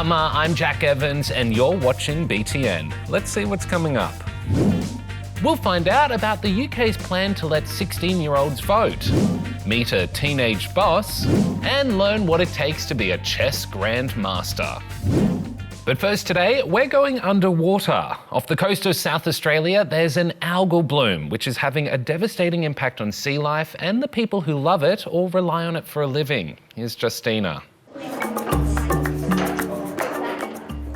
I'm Jack Evans and you're watching BTN. Let's see what's coming up. We'll find out about the UK's plan to let 16-year-olds vote, meet a teenage boss, and learn what it takes to be a chess grandmaster. But first today, we're going underwater. Off the coast of South Australia, there's an algal bloom, which is having a devastating impact on sea life and the people who love it or rely on it for a living. Here's Justina.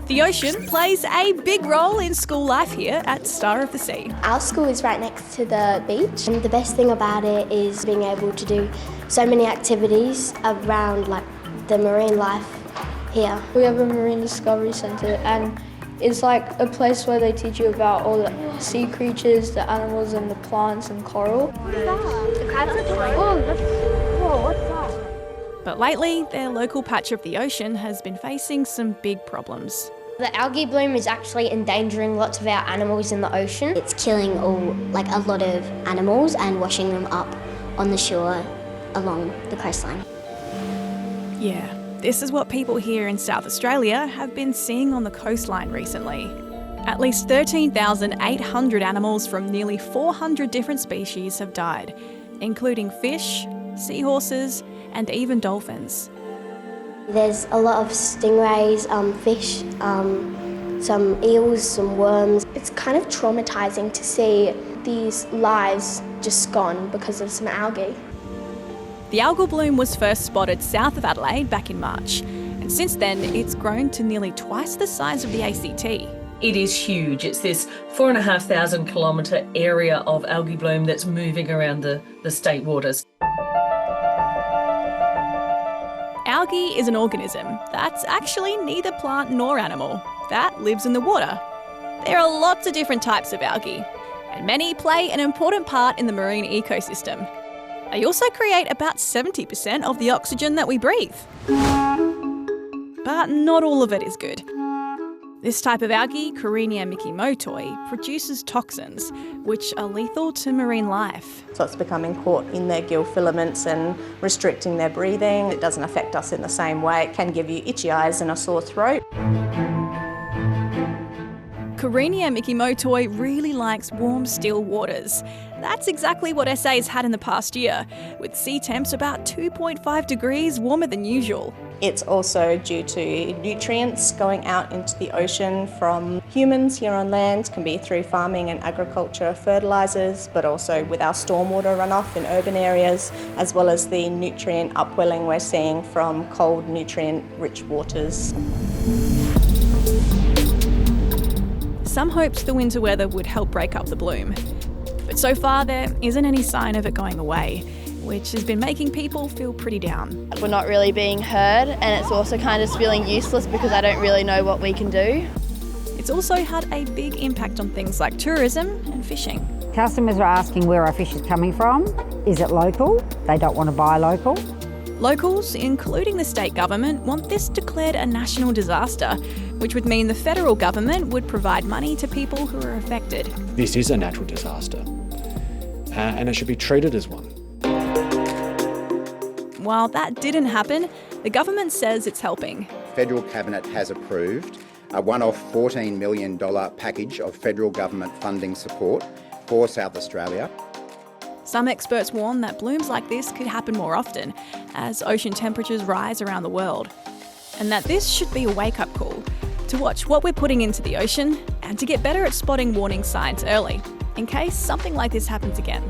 The ocean plays a big role in school life here at Star of the Sea. Our school is right next to the beach, and the best thing about it is being able to do so many activities around the marine life here. We have a marine discovery centre, and it's like a place where they teach you about all the sea creatures, the animals and the plants and coral. The crabs are tiny. Whoa, what's that? But lately, their local patch of the ocean has been facing some big problems. The algae bloom is actually endangering lots of our animals in the ocean. It's killing a lot of animals and washing them up on the shore along the coastline. Yeah, this is what people here in South Australia have been seeing on the coastline recently. At least 13,800 animals from nearly 400 different species have died, including fish, seahorses, and even dolphins. There's a lot of stingrays, fish, some eels, some worms. It's kind of traumatising to see these lives just gone because of some algae. The algal bloom was first spotted south of Adelaide back in March, and since then it's grown to nearly twice the size of the ACT. It is huge. It's this 4,500 kilometre area of algae bloom that's moving around the state waters. Algae is an organism that's actually neither plant nor animal, that lives in the water. There are lots of different types of algae, and many play an important part in the marine ecosystem. They also create about 70% of the oxygen that we breathe. But not all of it is good. This type of algae, Karenia mikimotoi, produces toxins, which are lethal to marine life. So it's becoming caught in their gill filaments and restricting their breathing. It doesn't affect us in the same way. It can give you itchy eyes and a sore throat. Karenia mikimotoi really likes warm, still waters. That's exactly what SA's had in the past year, with sea temps about 2.5 degrees warmer than usual. It's also due to nutrients going out into the ocean from humans here on land, can be through farming and agriculture, fertilisers, but also with our stormwater runoff in urban areas, as well as the nutrient upwelling we're seeing from cold, nutrient-rich waters. Some hoped the winter weather would help break up the bloom. But so far there isn't any sign of it going away, which has been making people feel pretty down. We're not really being heard, and it's also kind of feeling useless because I don't really know what we can do. It's also had a big impact on things like tourism and fishing. Customers are asking where our fish is coming from. Is it local? They don't want to buy local. Locals, including the state government, want this declared a national disaster, which would mean the federal government would provide money to people who are affected. This is a natural disaster, and it should be treated as one. While that didn't happen, the government says it's helping. Federal Cabinet has approved a one-off $14 million package of federal government funding support for South Australia. Some experts warn that blooms like this could happen more often as ocean temperatures rise around the world, and that this should be a wake-up call to watch what we're putting into the ocean and to get better at spotting warning signs early, in case something like this happens again.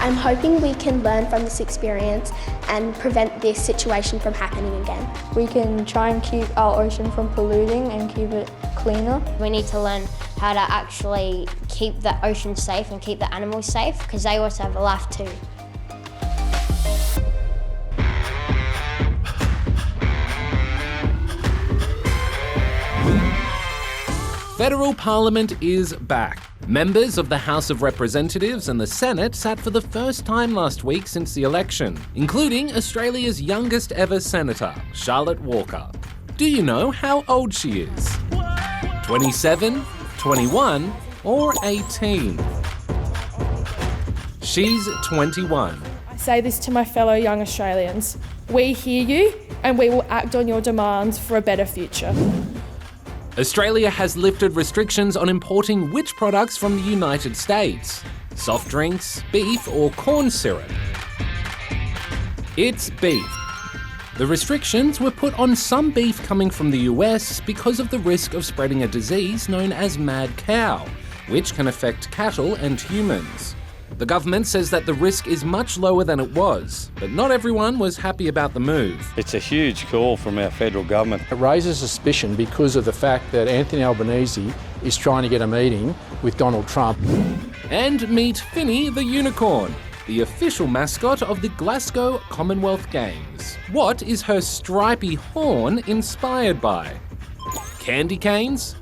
I'm hoping we can learn from this experience and prevent this situation from happening again. We can try and keep our ocean from polluting and keep it cleaner. We need to learn how to actually keep the ocean safe and keep the animals safe, because they also have a life too. Federal Parliament is back. Members of the House of Representatives and the Senate sat for the first time last week since the election, including Australia's youngest ever senator, Charlotte Walker. Do you know how old she is? 27, 21, or 18? She's 21. I say this to my fellow young Australians. We hear you and we will act on your demands for a better future. Australia has lifted restrictions on importing which products from the United States? Soft drinks, beef, or corn syrup? It's beef. The restrictions were put on some beef coming from the US because of the risk of spreading a disease known as mad cow, which can affect cattle and humans. The government says that the risk is much lower than it was, but not everyone was happy about the move. It's a huge call from our federal government. It raises suspicion because of the fact that Anthony Albanese is trying to get a meeting with Donald Trump. And meet Finny the unicorn, the official mascot of the Glasgow Commonwealth Games. What is her stripy horn inspired by? Candy canes,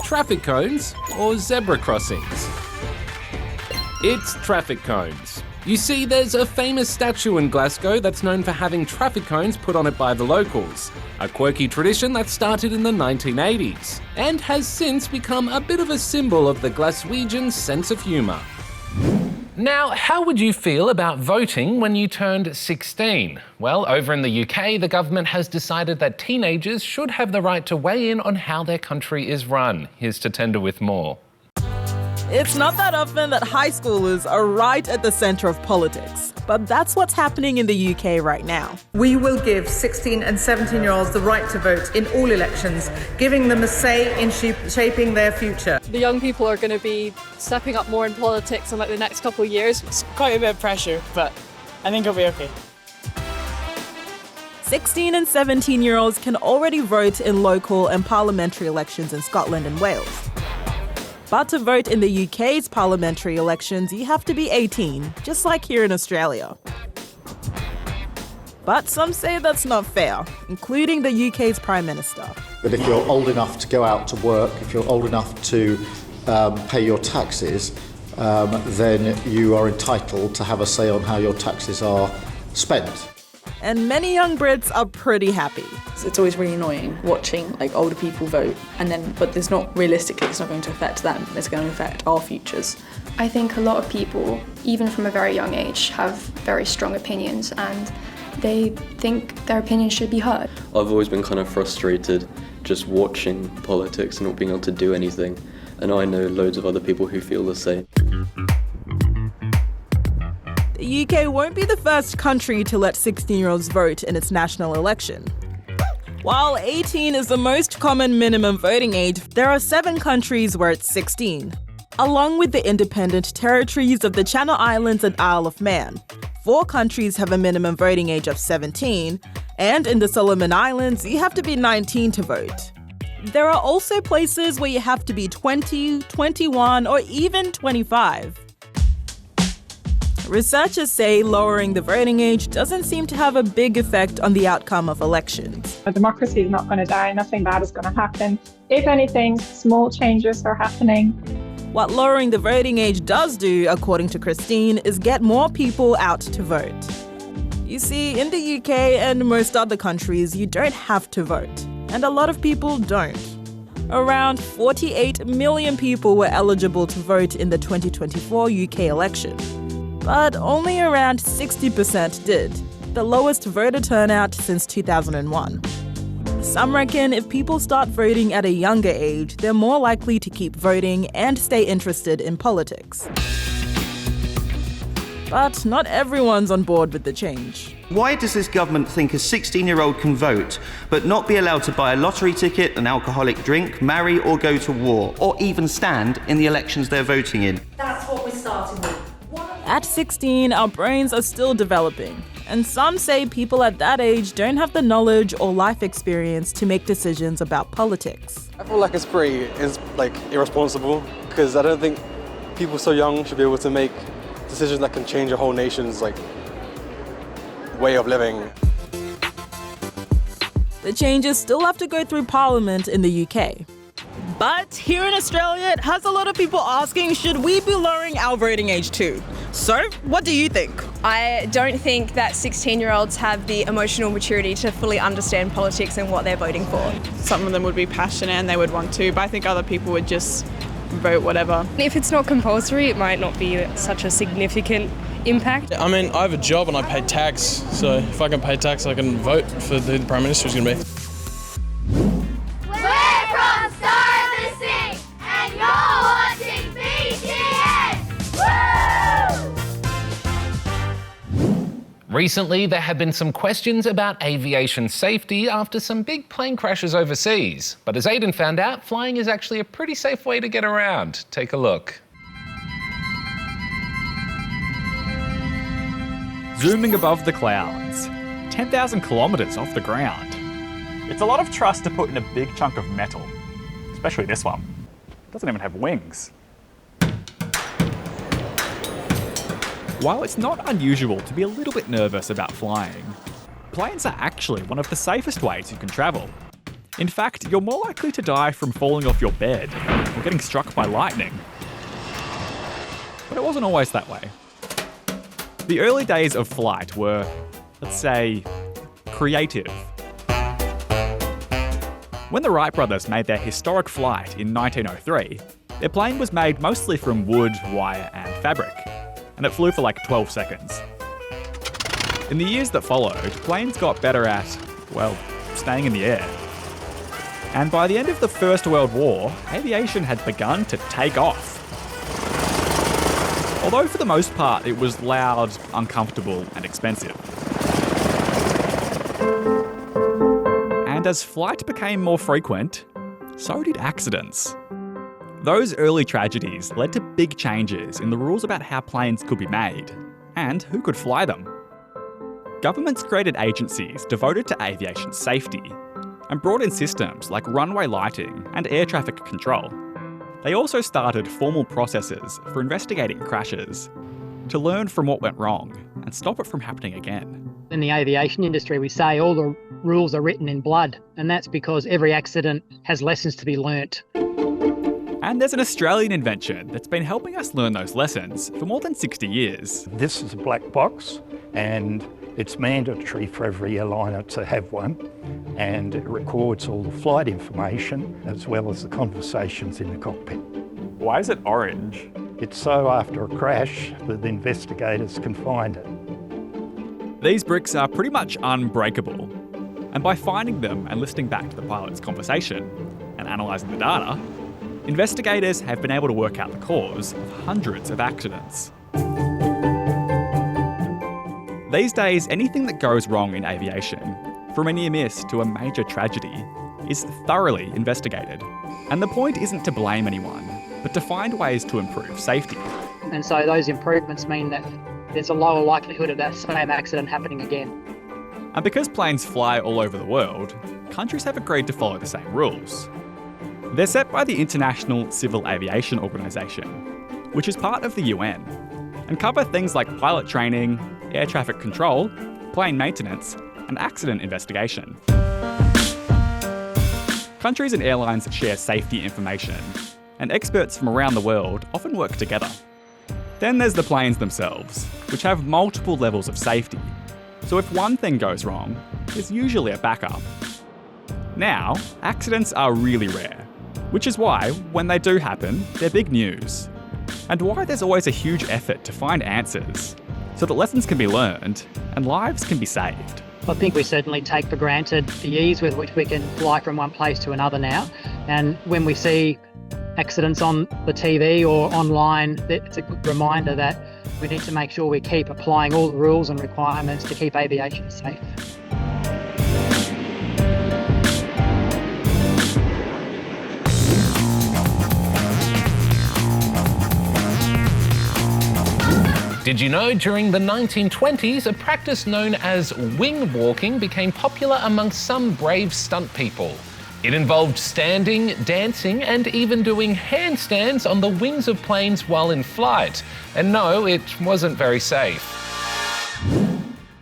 traffic cones, or zebra crossings? It's traffic cones. You see, there's a famous statue in Glasgow that's known for having traffic cones put on it by the locals, a quirky tradition that started in the 1980s, and has since become a bit of a symbol of the Glaswegian sense of humour. Now, how would you feel about voting when you turned 16? Well, over in the UK, the government has decided that teenagers should have the right to weigh in on how their country is run. Here's Tatenda with more. It's not that often that high schoolers are right at the centre of politics, but that's what's happening in the UK right now. We will give 16 and 17-year-olds the right to vote in all elections, giving them a say in shaping their future. The young people are going to be stepping up more in politics in the next couple of years. It's quite a bit of pressure, but I think it'll be okay. 16 and 17-year-olds can already vote in local and parliamentary elections in Scotland and Wales. But to vote in the UK's parliamentary elections, you have to be 18, just like here in Australia. But some say that's not fair, including the UK's Prime Minister. But if you're old enough to go out to work, if you're old enough to pay your taxes, then you are entitled to have a say on how your taxes are spent. And many young Brits are pretty happy. It's always really annoying watching older people vote, but it's not going to affect them. It's going to affect our futures. I think a lot of people, even from a very young age, have very strong opinions and they think their opinions should be heard. I've always been kind of frustrated just watching politics and not being able to do anything, and I know loads of other people who feel the same. The UK won't be the first country to let 16-year-olds vote in its national election. While 18 is the most common minimum voting age, there are 7 countries where it's 16, along with the independent territories of the Channel Islands and Isle of Man. 4 countries have a minimum voting age of 17, and in the Solomon Islands, you have to be 19 to vote. There are also places where you have to be 20, 21, or even 25. Researchers say lowering the voting age doesn't seem to have a big effect on the outcome of elections. Democracy is not going to die, nothing bad is going to happen. If anything, small changes are happening. What lowering the voting age does do, according to Christine, is get more people out to vote. You see, in the UK and most other countries, you don't have to vote, and a lot of people don't. Around 48 million people were eligible to vote in the 2024 UK election. But only around 60% did, the lowest voter turnout since 2001. Some reckon if people start voting at a younger age, they're more likely to keep voting and stay interested in politics. But not everyone's on board with the change. Why does this government think a 16-year-old can vote, but not be allowed to buy a lottery ticket, an alcoholic drink, marry or go to war, or even stand in the elections they're voting in? That's what we're starting with. At 16, our brains are still developing, and some say people at that age don't have the knowledge or life experience to make decisions about politics. I feel like it's pretty irresponsible, because I don't think people so young should be able to make decisions that can change a whole nation's way of living. The changes still have to go through Parliament in the UK. But here in Australia, it has a lot of people asking, should we be lowering our voting age too? So, what do you think? I don't think that 16-year-olds have the emotional maturity to fully understand politics and what they're voting for. Some of them would be passionate and they would want to, but I think other people would just vote whatever. If it's not compulsory, it might not be such a significant impact. I mean, I have a job and I pay tax, so if I can pay tax, I can vote for who the Prime Minister is going to be. We're from Star of the Sea, and you're watching BTN! Woo! Recently, there have been some questions about aviation safety after some big plane crashes overseas. But as Aidan found out, flying is actually a pretty safe way to get around. Take a look. Zooming above the clouds, 10,000 kilometres off the ground. It's a lot of trust to put in a big chunk of metal, especially this one. It doesn't even have wings. While it's not unusual to be a little bit nervous about flying, planes are actually one of the safest ways you can travel. In fact, you're more likely to die from falling off your bed or getting struck by lightning. But it wasn't always that way. The early days of flight were, let's say, creative. When the Wright brothers made their historic flight in 1903, their plane was made mostly from wood, wire and fabric, and it flew for like 12 seconds. In the years that followed, planes got better at, well, staying in the air. And by the end of the First World War, aviation had begun to take off. Although for the most part it was loud, uncomfortable and expensive. And as flight became more frequent, so did accidents. Those early tragedies led to big changes in the rules about how planes could be made and who could fly them. Governments created agencies devoted to aviation safety and brought in systems like runway lighting and air traffic control. They also started formal processes for investigating crashes to learn from what went wrong and stop it from happening again. In the aviation industry, we say all the rules are written in blood, and that's because every accident has lessons to be learnt. And there's an Australian invention that's been helping us learn those lessons for more than 60 years. This is a black box, and it's mandatory for every airliner to have one, and it records all the flight information as well as the conversations in the cockpit. Why is it orange? It's so after a crash that the investigators can find it. These bricks are pretty much unbreakable, and by finding them and listening back to the pilot's conversation and analysing the data, investigators have been able to work out the cause of hundreds of accidents. These days, anything that goes wrong in aviation, from a near miss to a major tragedy, is thoroughly investigated. And the point isn't to blame anyone, but to find ways to improve safety. And so those improvements mean that there's a lower likelihood of that same accident happening again. And because planes fly all over the world, countries have agreed to follow the same rules. They're set by the International Civil Aviation Organization, which is part of the UN, and cover things like pilot training, air traffic control, plane maintenance, and accident investigation. Countries and airlines share safety information, and experts from around the world often work together. Then there's the planes themselves, which have multiple levels of safety. So if one thing goes wrong, there's usually a backup. Now, accidents are really rare, which is why, when they do happen, they're big news. And why there's always a huge effort to find answers, so that lessons can be learned and lives can be saved. I think we certainly take for granted the ease with which we can fly from one place to another now. And when we see accidents on the TV or online, it's a good reminder that we need to make sure we keep applying all the rules and requirements to keep aviation safe. Did you know during the 1920s, a practice known as wing walking became popular amongst some brave stunt people? It involved standing, dancing, and even doing handstands on the wings of planes while in flight. And no, it wasn't very safe.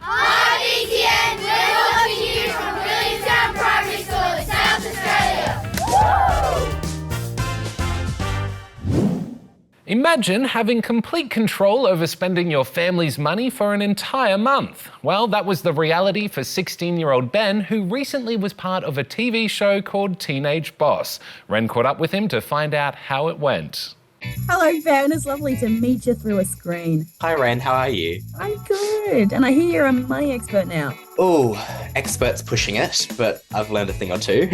Hi BTN, we're watching you from Williamstown Primary School in South Australia. Woo! Imagine having complete control over spending your family's money for an entire month. Well, that was the reality for 16-year-old Ben, who recently was part of a TV show called Teenage Boss. Ren caught up with him to find out how it went. Hello, Ben. It's lovely to meet you through a screen. Hi, Ren. How are you? I'm good. And I hear you're a money expert now. Oh, expert's pushing it, but I've learned a thing or two.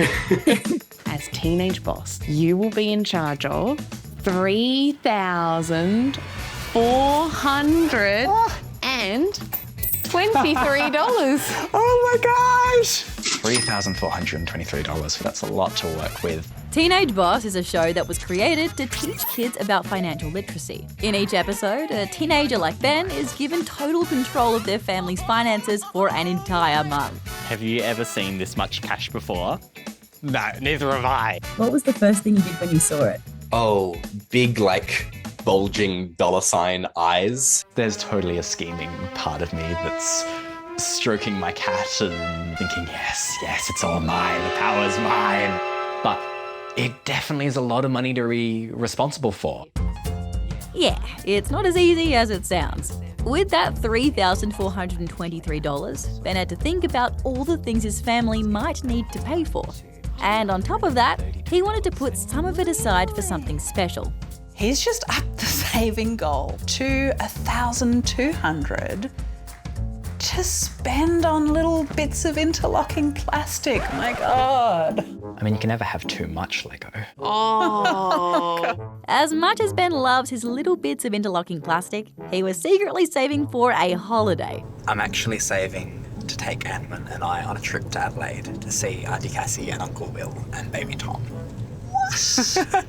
As Teenage Boss, you will be in charge of $3,423. Oh my gosh! $3,423. That's a lot to work with. Teenage Boss is a show that was created to teach kids about financial literacy. In each episode, a teenager like Ben is given total control of their family's finances for an entire month. Have you ever seen this much cash before? No, neither have I. What was the first thing you did when you saw it? Oh, big, bulging $ eyes. There's totally a scheming part of me that's stroking my cat and thinking, yes, it's all mine, the power's mine. But it definitely is a lot of money to be responsible for. Yeah, it's not as easy as it sounds. With that $3,423, Ben had to think about all the things his family might need to pay for. And on top of that, he wanted to put some of it aside for something special. He's just upped the saving goal to $1,200 to spend on little bits of interlocking plastic. My God. I mean, you can never have too much Lego. Oh. As much as Ben loves his little bits of interlocking plastic, he was secretly saving for a holiday. I'm actually saving to take Anman and I on a trip to Adelaide to see Auntie Cassie and Uncle Will and baby Tom. What?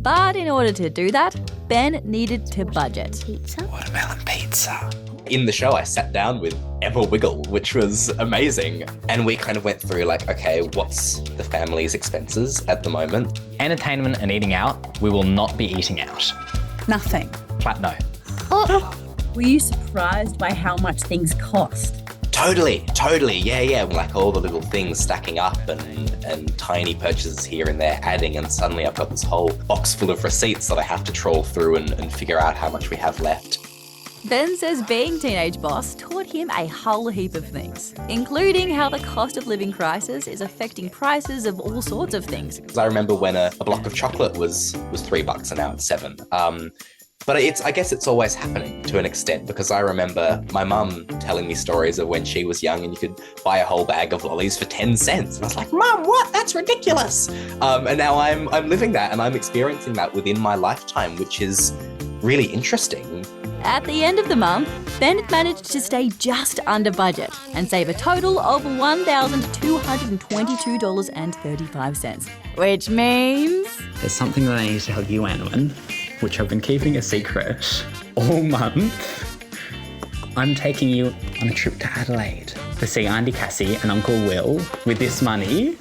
But in order to do that, Ben needed to budget. Watermelon pizza. In the show, I sat down with Emma Wiggle, which was amazing. And we kind of went through okay, what's the family's expenses at the moment? Entertainment and eating out, we will not be eating out. Nothing. Flat no. Oh. Were you surprised by how much things cost? Totally, yeah. All the little things stacking up and tiny purchases here and there adding, and suddenly I've got this whole box full of receipts that I have to troll through and figure out how much we have left. Ben says being Teenage Boss taught him a whole heap of things, including how the cost of living crisis is affecting prices of all sorts of things. I remember when a block of chocolate was $3 and now it's $7. But I guess it's always happening to an extent, because I remember my mum telling me stories of when she was young and you could buy a whole bag of lollies for 10 cents. And I was like, Mum, what? That's ridiculous. And now I'm living that and I'm experiencing that within my lifetime, which is really interesting. At the end of the month, Ben managed to stay just under budget and save a total of $1,222.35, which means... There's something that I need to tell you, Anman, which I've been keeping a secret all month. I'm taking you on a trip to Adelaide to see Auntie Cassie and Uncle Will with this money.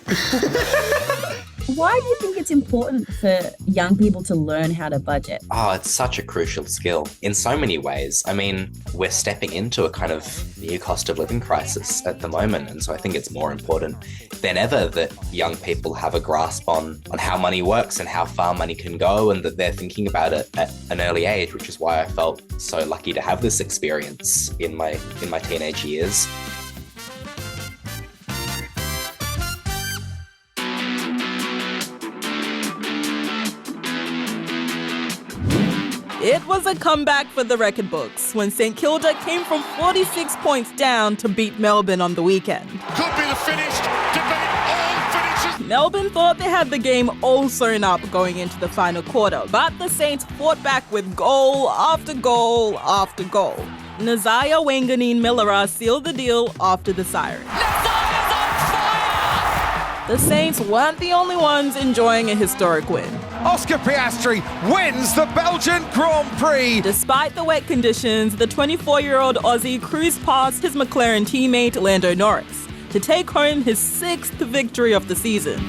Why do you think it's important for young people to learn how to budget? Oh, it's such a crucial skill in so many ways. I mean, we're stepping into a kind of new cost of living crisis at the moment. And so I think it's more important than ever that young people have a grasp on how money works and how far money can go, and that they're thinking about it at an early age, which is why I felt so lucky to have this experience in my teenage years. It was a comeback for the record books when St Kilda came from 46 points down to beat Melbourne on the weekend. Could be the finish, debate all finishes. Melbourne thought they had the game all sewn up going into the final quarter, but the Saints fought back with goal after goal after goal. Nazaya Wanganeen-Milera sealed the deal after the siren. The Saints weren't the only ones enjoying a historic win. Oscar Piastri wins the Belgian Grand Prix. Despite the wet conditions, the 24-year-old Aussie cruised past his McLaren teammate Lando Norris to take home his 6th victory of the season.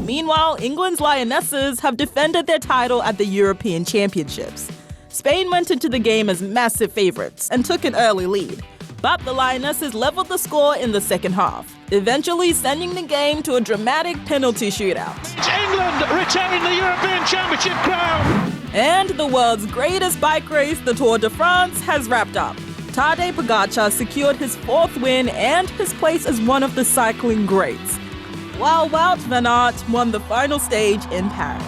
Meanwhile, England's Lionesses have defended their title at the European Championships. Spain went into the game as massive favourites and took an early lead. But the Lionesses leveled the score in the second half, eventually sending the game to a dramatic penalty shootout. England retain the European Championship crown. And the world's greatest bike race, the Tour de France, has wrapped up. Tadej Pogacar secured his 4th win and his place as one of the cycling greats, while Wout van Aert won the final stage in Paris.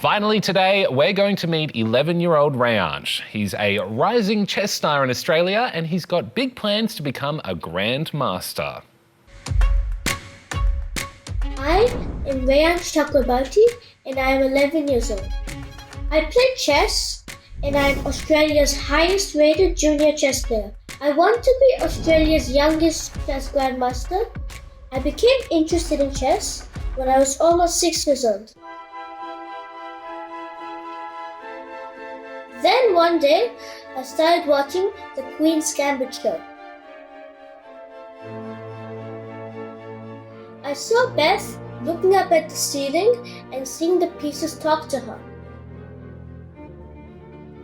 Finally today, we're going to meet 11-year-old Rayansh. He's a rising chess star in Australia and he's got big plans to become a grandmaster. I am Rayansh Chakrabarti and I am 11 years old. I play chess and I am Australia's highest rated junior chess player. I want to be Australia's youngest chess grandmaster. I became interested in chess when I was almost 6 years old. Then one day, I started watching the Queen's Gambit show. I saw Beth looking up at the ceiling and seeing the pieces talk to her.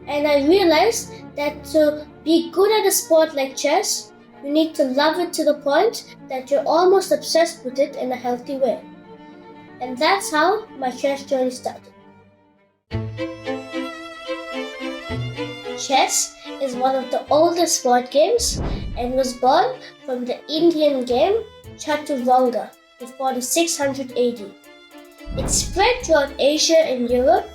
And I realized that to be good at a sport like chess, you need to love it to the point that you're almost obsessed with it in a healthy way. And that's how my chess journey started. Chess is one of the oldest sport games and was born from the Indian game Chaturanga before the 600 AD. It spread throughout Asia and Europe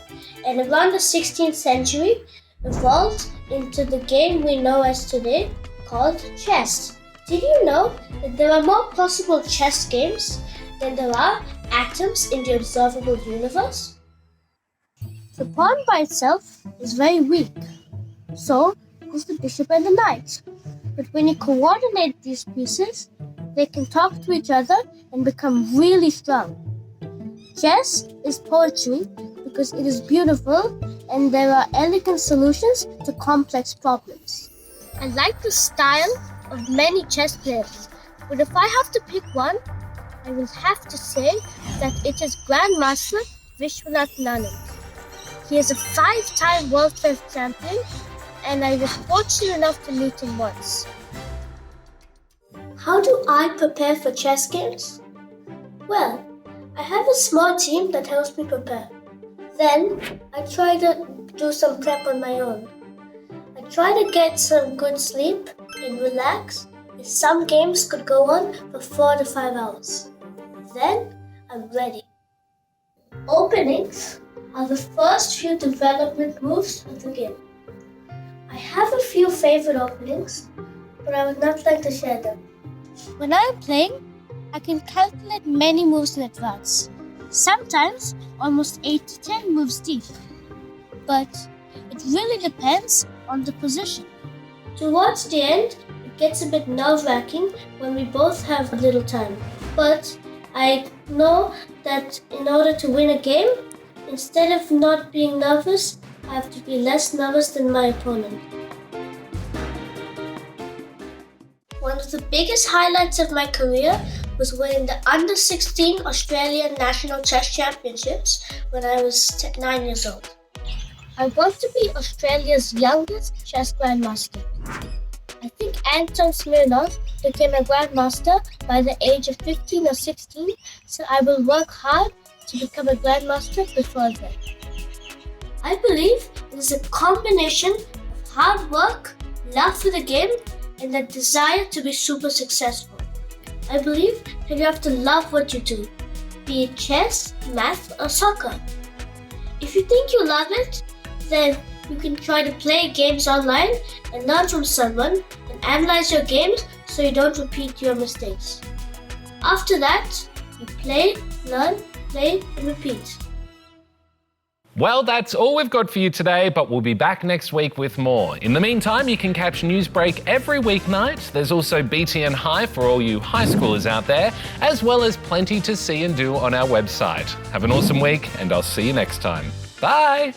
and around the 16th century evolved into the game we know as today called chess. Did you know that there are more possible chess games than there are atoms in the observable universe? The pawn by itself is very weak. So is the bishop and the knight. But when you coordinate these pieces, they can talk to each other and become really strong. Chess is poetry because it is beautiful and there are elegant solutions to complex problems. I like the style of many chess players, but if I have to pick one, I will have to say that it is Grandmaster Vishwanath Anand. He is a 5-time World Chess Champion and I was fortunate enough to meet him once. How do I prepare for chess games? Well, I have a small team that helps me prepare. Then, I try to do some prep on my own. I try to get some good sleep and relax, as some games could go on for 4 to 5 hours. Then, I'm ready. Openings are the first few development moves of the game. I have a few favorite openings, but I would not like to share them. When I am playing, I can calculate many moves in advance, sometimes almost 8 to 10 moves deep. But it really depends on the position. Towards the end, it gets a bit nerve-wracking when we both have little time. But I know that in order to win a game, instead of not being nervous, I have to be less nervous than my opponent. One of the biggest highlights of my career was winning the Under-16 Australian National Chess Championships when I was 9 years old. I want to be Australia's youngest chess grandmaster. I think Anton Smirnov became a grandmaster by the age of 15 or 16, so I will work hard to become a grandmaster before then. I believe it is a combination of hard work, love for the game, and a desire to be super successful. I believe that you have to love what you do, be it chess, math, or soccer. If you think you love it, then you can try to play games online and learn from someone and analyze your games so you don't repeat your mistakes. After that, you play, learn, play, and repeat. Well, that's all we've got for you today, but we'll be back next week with more. In the meantime, you can catch Newsbreak every weeknight. There's also BTN High for all you high schoolers out there, as well as plenty to see and do on our website. Have an awesome week, and I'll see you next time. Bye!